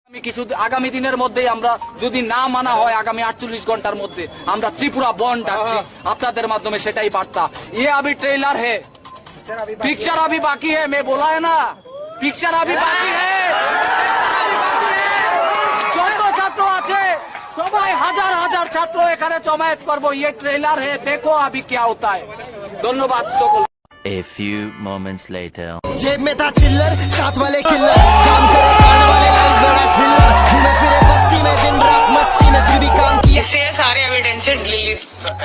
আগামী দিনের মধ্যেই আমরা যদি না মানা হয় আগামী 48 ঘন্টার মধ্যে আমরা ত্রিপুরা বন্ধ ডাকছি আপনাদের মাধ্যমে সেটাই বার্তা। ये अभी ट्रेलर है, पिक्चर अभी बाकी है, मैं बोला है ना पिक्चर अभी बाकी है। যত ছাত্র আছে সবাই হাজার হাজার ছাত্র এখানে জমায়েত করব। ये ट्रेलर है, देखो अभी क्या होता है। ধন্যবাদ সকল। A few moments later. जेब में था चिल्लर, साथ वाले किल्लर, काम करे कांड वाले, लाइफ बड़ा थ्रिलर, घूमे फिरे बस्ती में दिन रात मस्ती में, फिर भी काम किया। इससे सारे एविडेंस डिलीट।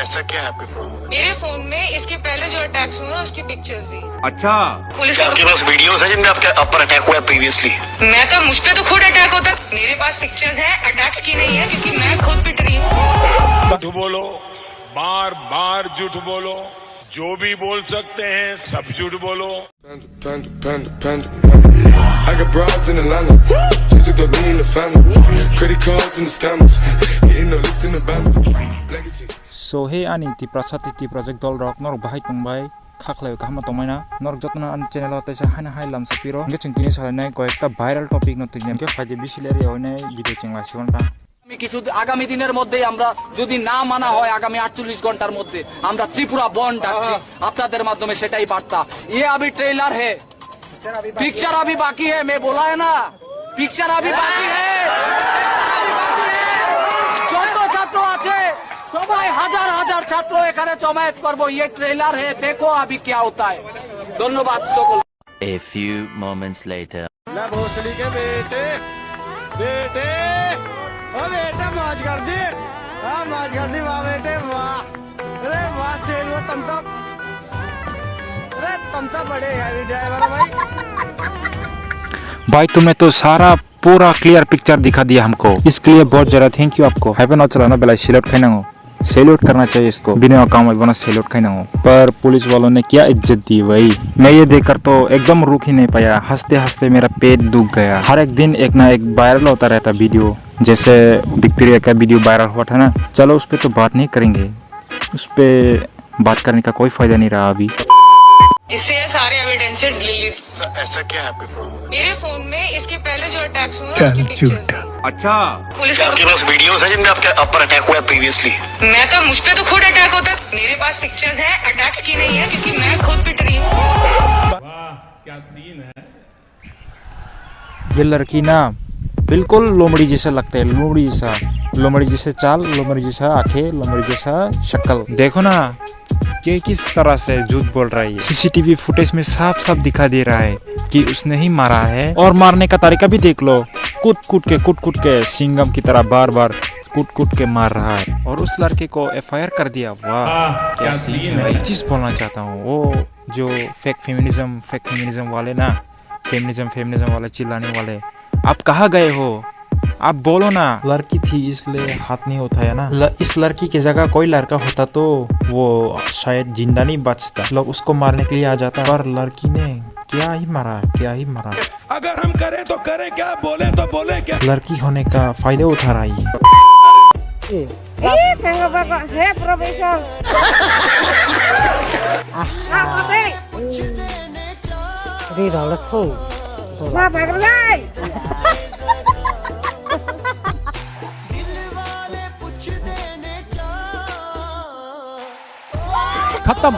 ऐसा क्या है आपके फोन में? मेरे फोन में इसके पहले जो अटैक्स हुए हैं उसकी पिक्चर्स भी। अच्छा, पुलिस आपके पास वीडियोस है जिनमें आपके ऊपर अटैक हुआ है प्रीवियसली? मैं तो मुझ पे तो खुद अटैक होता। मेरे पास पिक्चर्स हैं, अटैक्स की नहीं है क्योंकि मैं खुद पिट रही हूँ। झूठ बोलो, बार बार झूठ बोलो, जो भी बोल सकते हैं सब झूठ बोलो। I got broads in Atlanta, just to the lean the family, credit cards and the scammers, getting no licks in the band, legacies. So hey ani ti prasati ti project dol rock nor bahai tongbai khaklai kahma tongmaina nor jotna an channel ate sa hana hai lam sapiro nge chungtini salanai koyekta viral topic no tine ke faide bisileri hoine video chengla sigonta আগামী দিনের মধ্যেই আমরা যদি না মানা হয় আগামী 48 ঘন্টার মধ্যে আমরা ত্রিপুরা বন্ধ ডাকছি আপনাদের মাধ্যমে সেটাই বার্তা। ये अभी ट्रेलर है, पिक्चर अभी बाकी है, मैं बोला है ना पिक्चर अभी बाकी है। যত ছাত্র আছে সবাই হাজার হাজার ছাত্র এখানে জমায়েত করব। ये ट्रेलर है, देखो अभी क्या होता है। ধন্যবাদ সকল। A few moments later. ना भोसड़ी के बेटे बेटे ओ बेटा मौज कर दी, हाँ मौज कर दी, वाह बेटे वाह, अरे वाह शेर तुम तो बड़े हैवी ड्राइवर भाई। भाई तुमने तो सारा पूरा क्लियर पिक्चर दिखा दिया हमको, इसके लिए बहुत ज्यादा थैंक यू आपको। हैपन चलाना बेला सैल्यूट खाना हो, सैल्यूट करना चाहिए इसको, बिना काम बना सैल्यूट खाना हो। पर पुलिस वालों ने क्या इज्जत दी भाई, मैं ये देखकर तो एकदम रुक ही नहीं पाया, हंसते हंसते मेरा पेट दुख गया। हर एक दिन एक ना एक वायरल होता रहता वीडियो, जैसे विक्टोरिया का वीडियो वायरल हुआ था ना। चलो उस पर तो बात नहीं करेंगे, उस पर बात करने का कोई फायदा नहीं रहा अभी। इससे सारे एविडेंस डिलीट। ऐसा क्या है आपके फोन में? मेरे फोन में इसके पहले जो अटैक्स हुए हैं उसकी पिक्चर्स। अच्छा, पुलिस आपके पास वीडियोस है जिनमें आपके ऊपर अटैक हुआ है प्रीवियसली? मैं तो मुझ पे तो खुद अटैक होता। मेरे पास पिक्चर्स हैं, अटैक्स की नहीं है क्योंकि मैं खुद पिट रही हूँ। क्या सीन है। ये लड़की ना बिल्कुल लोमड़ी जैसा लगता है, लोमड़ी जैसा, लोमड़ी जैसे चाल, लोमड़ी जैसा आंखें, लोमड़ी जैसा शक्ल। देखो ना कि किस तरह से झूठ बोल रहा है। सीसीटीवी फुटेज में साफ साफ दिखा दे रहा है कि उसने ही मारा है, और मारने का तरीका भी देख लो, कूद कूद के सिंघम की तरह बार बार कूद के मार रहा है। और उस लड़के को FIR कर दिया। वाह क्या सीन है। एक चीज बोलना चाहता हूँ, वो जो फेक फेमिनिज्म वाले ना, फेमिनिज्म वाले चिल्लाने वाले, आप कहाँ गए हो, आप बोलो ना। लड़की थी इसलिए हाथ नहीं उठाया ना, इस लड़की की जगह कोई लड़का होता तो वो शायद जिंदा नहीं बचता, लोग उसको मारने के लिए आ जाता। पर लड़की ने क्या ही मारा। अगर हम करें तो करें क्या, बोले तो बोले क्या। लड़की होने का फायदा उठा रही है। खत्म।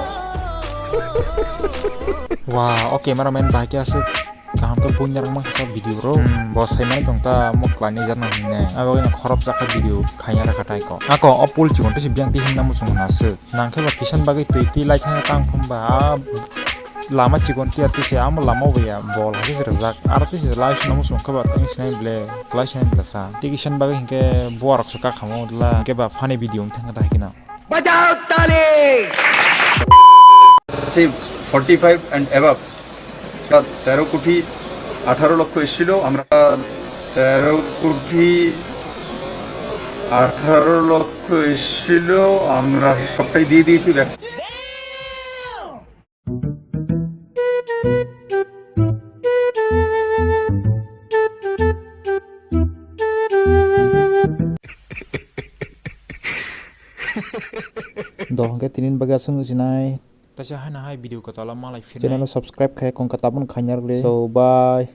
वाह okay cameraman bahagia sih kaham ke punya rumah sa video ro bos saya mana tongta mo klani jarna hine abo ina khorop jaka video khaya rakha tai ko ako opul chunte si byang ti hinna mu chungna se nangke ba kisan bagai tuiti lai khaya tang phumba lama chigon ti ati se am lama ya bol hasi rezak arti se lai suna mu chungka ba tang sinai ble klai sinai blasa ti kisan bagai hinke borak suka khamo la ke ba funny video thanga dai kina বাজাও তালি। 45 and above 13 কোটি 18 লক্ষ এসেছিল, আমরা 13 কোটি 18 লক্ষ এসেছিল, আমরা সবটাই দিয়ে দিয়েছি। Doh ke tinin bagasung sinai ta cha hana hai video ko tala malai fin channel subscribe khai kong katabun khanyar le so bye.